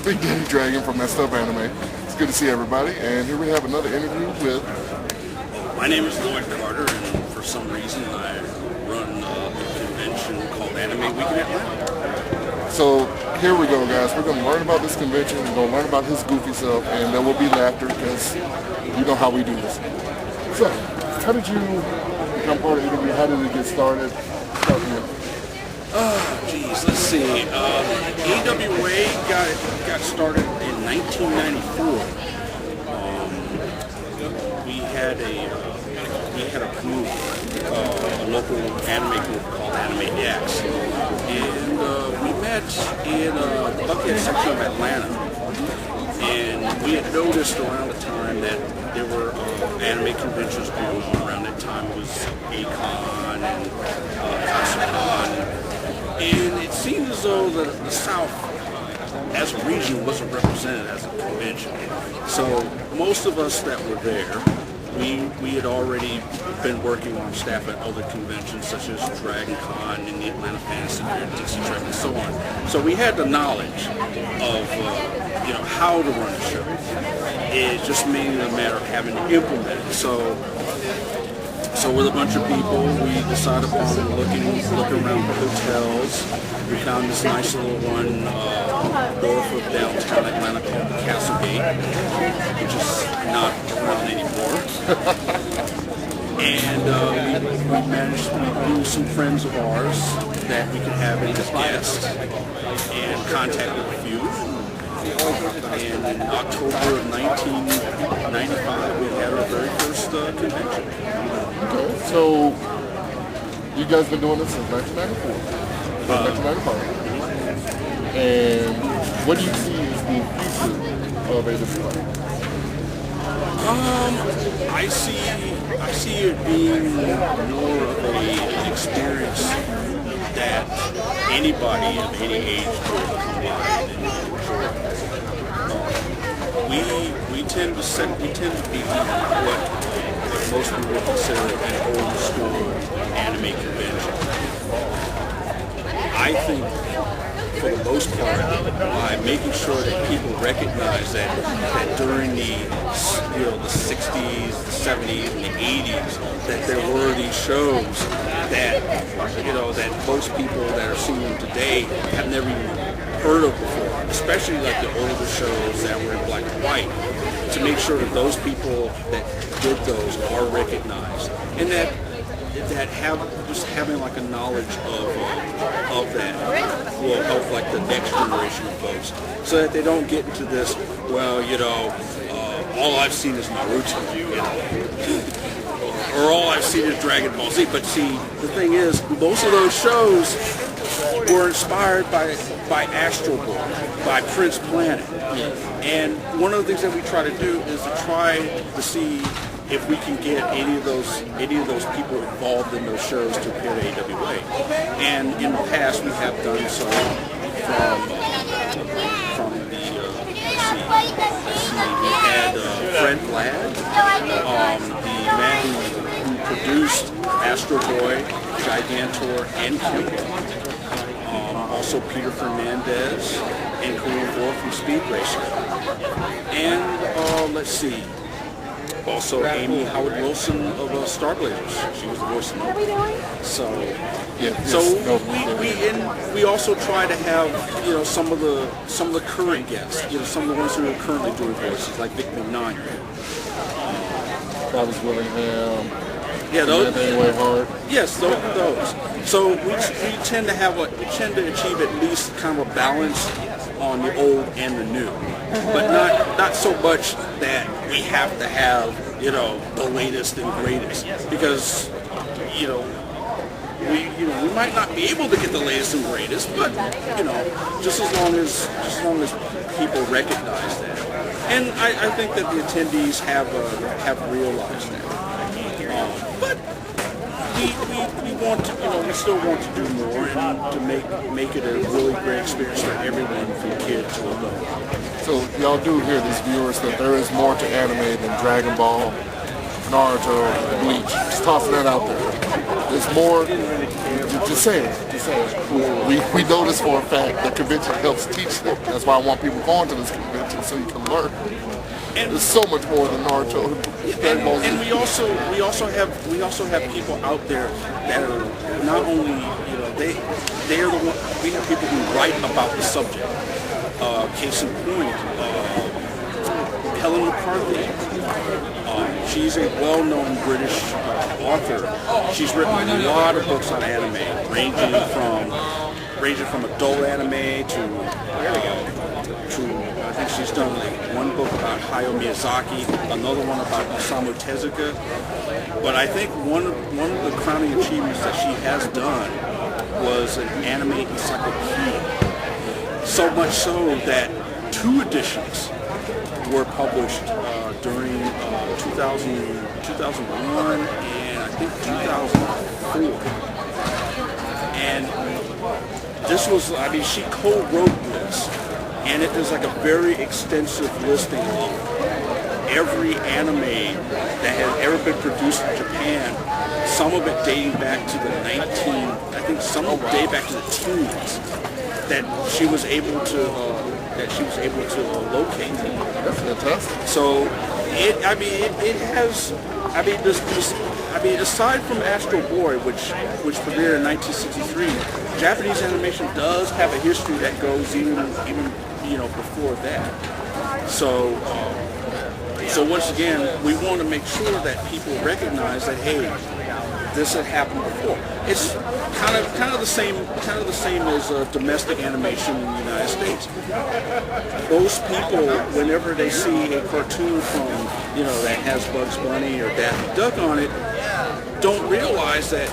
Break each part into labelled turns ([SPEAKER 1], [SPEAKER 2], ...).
[SPEAKER 1] Big Daddy Dragon from Messed Up Anime. It's good to see everybody, and here we have another interview with...
[SPEAKER 2] My name is Lloyd Carter, and for some reason I run a convention called AnimeWeekendAtlanta.
[SPEAKER 1] So here we go, guys. We're going to learn about this convention, we're going to learn about his goofy self, and there will be laughter because you know how we do this. So, how did you become part of the interview? How did it get started? Start with.
[SPEAKER 2] Geez, let's see. AWA got started in 1994. We had a group, a local anime group called AnimeWeekendAtlanta, and we met in the Buckhead section of Atlanta. And we had noticed around the time that there were anime conventions going on around that time. It was A-Con and Kasacon. And it seemed as though the South, as a region, wasn't represented as a convention. So most of us that were there, we had already been working on staff at other conventions such as Dragon Con and the Atlanta Fantasy Fair, DC Trek, and so on. So we had the knowledge of how to run a show. It just made it a matter of having to implement it. So with a bunch of people, we decided upon looking around for hotels. We found this nice little one north of downtown Atlanta called the Castlegate, which is not around anymore. And we managed to do some friends of ours that we could have as guests and contacted a few. And in October of 1995, we had our very first convention.
[SPEAKER 1] Okay, so you guys been doing this since 1994. 1995. And what do you see as the future of AWA?
[SPEAKER 2] I see it being more of an experience that anybody of any age could come by and enjoy. We tend to be what most people would consider an old school anime convention. I think, for the most part, by making sure that people recognize that during the 60s, the 70s, and the 80s, that there were these shows that that most people that are seeing them today have never even heard of before, especially like the older shows that were in black and white, to make sure that those people that did those are recognized, and that having like a knowledge of that will help like the next generation of folks, so that they don't get into this, all I've seen is Naruto, or all I've seen is Dragon Ball Z. But see, the thing is, most of those shows were inspired by Astro Boy, by Prince Planet. And one of the things that we try to do is to try to see if we can get any of those people involved in those shows to appear at AWA. And in the past, we have done so from the we had Fred Ladd, the man who produced Astro Boy, Gigantor, and Kimbo. Also Peter Fernandez and Korean War from Speed Racer. And let's see. Also, Amy Howard Wilson of Starblazers. She was the voice of it. So, we also try to have some of the current guests. Some of the ones who are currently doing voices, like Vic McNaughton.
[SPEAKER 1] Travis Willingham.
[SPEAKER 2] Yeah, those.
[SPEAKER 1] Hart.
[SPEAKER 2] Yes, those. So we tend to achieve at least kind of a balance on the old and the new, but not so much that we have to have the latest and greatest, because we might not be able to get the latest and greatest, but just as long as people recognize that, and I think that the attendees have realized that. But we still want to do more, and to make it a really great experience for everyone, from kid to adult.
[SPEAKER 1] So y'all do hear these viewers that there is more to anime than Dragon Ball, Naruto, Bleach. Just tossing that out there. There's more. Just say it. saying. We know this for a fact. The convention helps teach them. That's why I want people going to this convention so you can learn. And there's so much more than Naruto.
[SPEAKER 2] And we also have people out there that are not only they are the one. We have people who write about the subject. Case in point, Helen McCarthy. She's a well-known British author. She's written a lot of books on anime, ranging from adult anime to I think she's done one book about Hayao Miyazaki, another one about Osamu Tezuka. But I think one of the crowning achievements that she has done was an anime encyclopedia. So much so that 2 editions were published during 2001 and I think 2004. And this was, she co-wrote this, and it is like a very extensive listing of every anime that has ever been produced in Japan. Some of it dating back to the some of it dating back to the teens that she was able to locate.
[SPEAKER 1] That's fantastic.
[SPEAKER 2] So aside from Astro Boy, which premiered in 1963, Japanese animation does have a history that goes even before that. So once again, we want to make sure that people recognize that, hey, this had happened before. It's kind of the same as domestic animation in the United States. Most people, whenever they see a cartoon from that has Bugs Bunny or Daffy Duck on it, don't realize that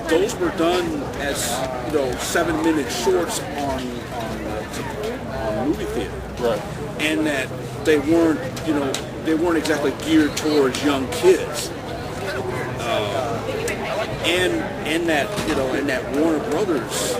[SPEAKER 2] those were done as 7-minute shorts on movie theater,
[SPEAKER 1] right?
[SPEAKER 2] And that they weren't exactly geared towards young kids. And that Warner Brothers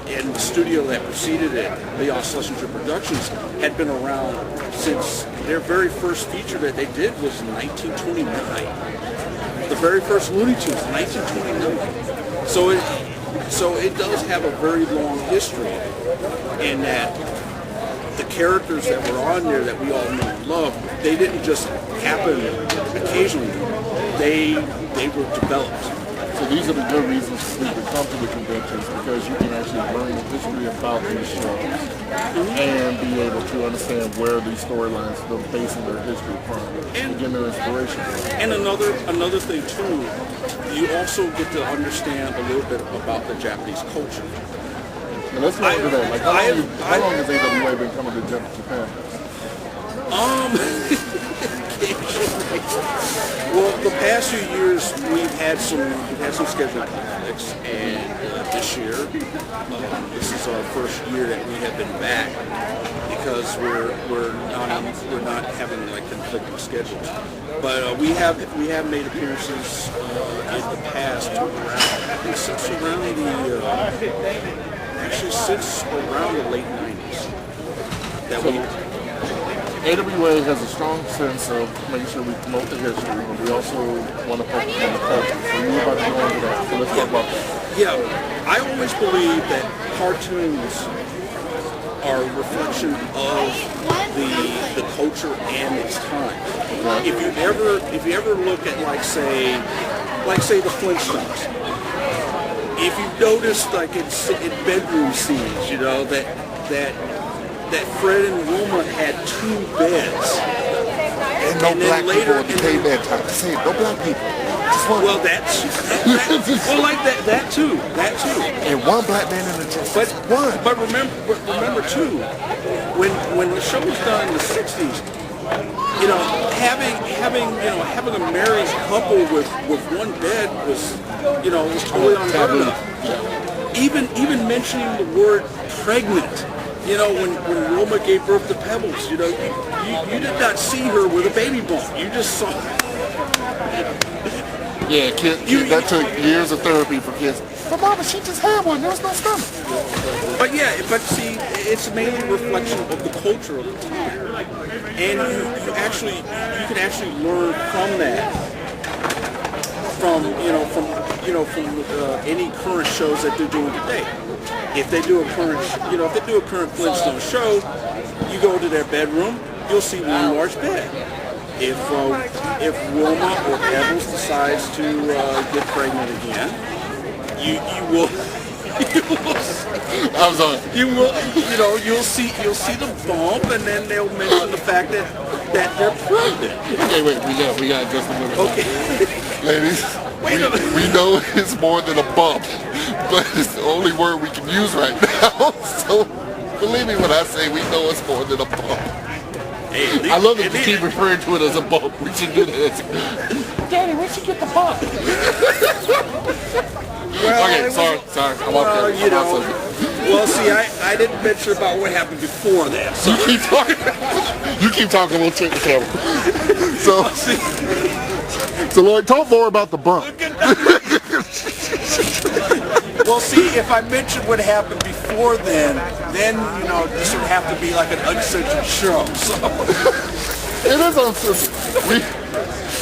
[SPEAKER 2] and the studio that preceded it, Leon Schlesinger Productions, had been around since their very first feature that they did was in 1929. The very first Looney Tunes, 1929. So it does have a very long history, in that the characters that were on there that we all know and love, they didn't just happen occasionally. They were developed.
[SPEAKER 1] So these are the good reasons for people to come to the conventions, because you can actually learn the history about these shows and be able to understand where these storylines are basing their history from and get their inspiration.
[SPEAKER 2] And another thing too, you also get to understand a little bit about the Japanese culture.
[SPEAKER 1] And let's go into that. Like, how long has AWA been coming to Japan?
[SPEAKER 2] Well, the past few years we've had some scheduled conflicts, and this year, this is our first year that we have been back because we're not having like conflicting schedules. But we have made appearances in the past since around the late 90s. That we.
[SPEAKER 1] AWA has a strong sense of making sure we promote the history, but we also want to focus on the culture. So you're about to go into that. So let's talk about that.
[SPEAKER 2] Yeah, I always believe that cartoons are a reflection of the culture and its time.
[SPEAKER 1] Right.
[SPEAKER 2] If you ever look at like say the Flintstones, if you notice like in bedroom scenes, that Fred and Wilma had 2 beds.
[SPEAKER 1] And no black people in the caveman time. Say no black people. Just one.
[SPEAKER 2] Well, that too.
[SPEAKER 1] And one black man in the chest.
[SPEAKER 2] But remember too, when the show was done in the 60s, having a married couple with one bed was totally unheard of. Even mentioning the word pregnant. When Wilma gave birth to Pebbles, you did not see her with a baby bump. You just saw.
[SPEAKER 1] Yeah, that took years of therapy for kids. But Mama, she just had one. There was no stomach.
[SPEAKER 2] But see, it's mainly a reflection of the culture of the time, and you can actually learn from that any current shows that they're doing today. If they do a current Flintstone show, you go to their bedroom, you'll see one large bed. If Wilma or Pebbles decides to get pregnant again, you will.
[SPEAKER 1] I'm sorry.
[SPEAKER 2] You'll see the bump, and then they'll mention the fact that they're pregnant.
[SPEAKER 1] Okay, wait, we got just a minute.
[SPEAKER 2] Okay.
[SPEAKER 1] Ladies, we know it's more than a bump, but it's the only word we can use right now. So believe me when I say we know it's more than a bump.
[SPEAKER 2] Hey,
[SPEAKER 1] I love that you keep referring to it as a bump. We should do that. Daddy, where'd you get the bump?
[SPEAKER 2] Well,
[SPEAKER 1] okay, sorry. I'm off there.
[SPEAKER 2] Well, see, I didn't mention about what happened before that. So.
[SPEAKER 1] You keep talking. We'll check the camera. So Lloyd, talk more about the bump.
[SPEAKER 2] Well, see, if I mentioned what happened before then this would have to be like an uncensored show. So.
[SPEAKER 1] It is uncensored.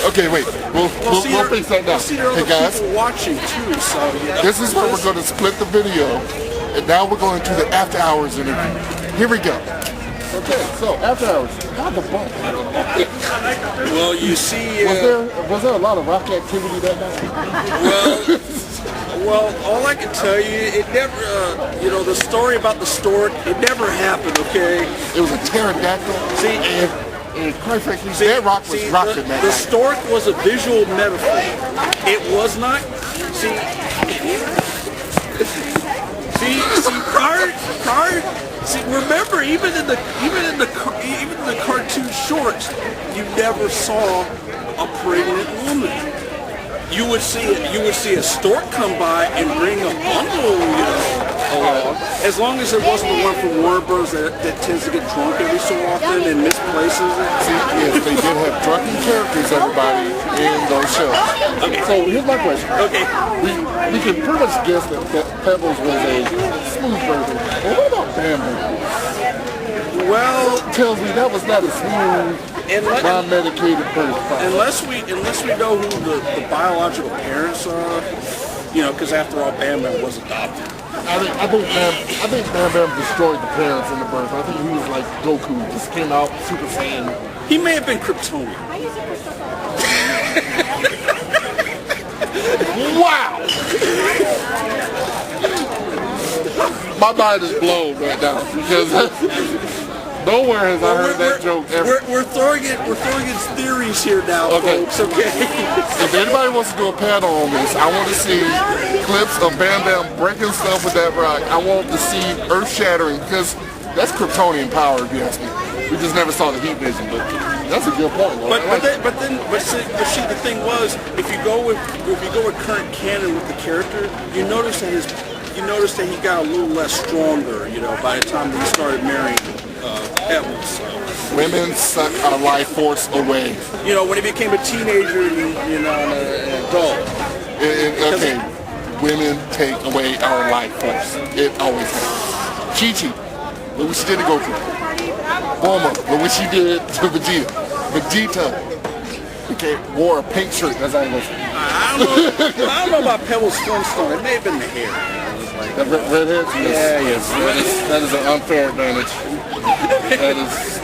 [SPEAKER 1] Okay, wait. We'll fix that now. Hey guys,
[SPEAKER 2] watching too. So
[SPEAKER 1] this is where we're going to split the video, and now we're going to the after hours interview. Here we go. Okay, so after hours, how the bump?
[SPEAKER 2] Well, you see,
[SPEAKER 1] was there a lot of rock activity that night?
[SPEAKER 2] Well, all I can tell you, it never, the story about the stork, it never happened. Okay,
[SPEAKER 1] it was a pterodactyl. See, and quite frankly, that rock was rocking that
[SPEAKER 2] the
[SPEAKER 1] night.
[SPEAKER 2] stork was a visual metaphor. It was not. See, remember, even in the cartoon shorts, you never saw a pregnant woman. You would see a stork come by and bring a bundle, along. As long as it wasn't the one from Warner Bros. that tends to get drunk every so often and misplaces it.
[SPEAKER 1] See, yes, they did have drunken characters, everybody, in those shows. Okay. So here's my question.
[SPEAKER 2] Okay.
[SPEAKER 1] We can pretty much guess that Pebbles was a smooth version. But what about Bam Bam?
[SPEAKER 2] Well,
[SPEAKER 1] tells me that was not a smooth, non-medicated person.
[SPEAKER 2] Unless we know who the biological parents are, because after all, Bam Bam was adopted.
[SPEAKER 1] I think Bam Bam destroyed the parents in the birth. I think he was like Goku, just came out Super Saiyan.
[SPEAKER 2] He may have been Kryptonian.
[SPEAKER 1] Wow! My mind is blown right now because nowhere has I heard that joke ever.
[SPEAKER 2] We're throwing in theories here now, folks. Okay.
[SPEAKER 1] If anybody wants to do a panel on this, I want to see clips of Bam Bam breaking stuff with that rock. I want to see earth shattering because that's Kryptonian power, if you ask me. We just never saw the heat vision, but that's a good point.
[SPEAKER 2] But see, the thing was, if you go with current canon with the character, you notice that he got a little less stronger, by the time he started marrying Pebbles. So.
[SPEAKER 1] Women suck our life force away.
[SPEAKER 2] When he became a teenager and an adult.
[SPEAKER 1] Okay, women take away our life force. It always happens. Chi-Chi, look what she did to Goku. Bulma, look what she did to Vegeta, wore a pink shirt. That's all I know.
[SPEAKER 2] I don't know about Pebbles Flintstone. It may have been the hair.
[SPEAKER 1] The redhead?
[SPEAKER 2] Yes.
[SPEAKER 1] That is an unfair advantage. That is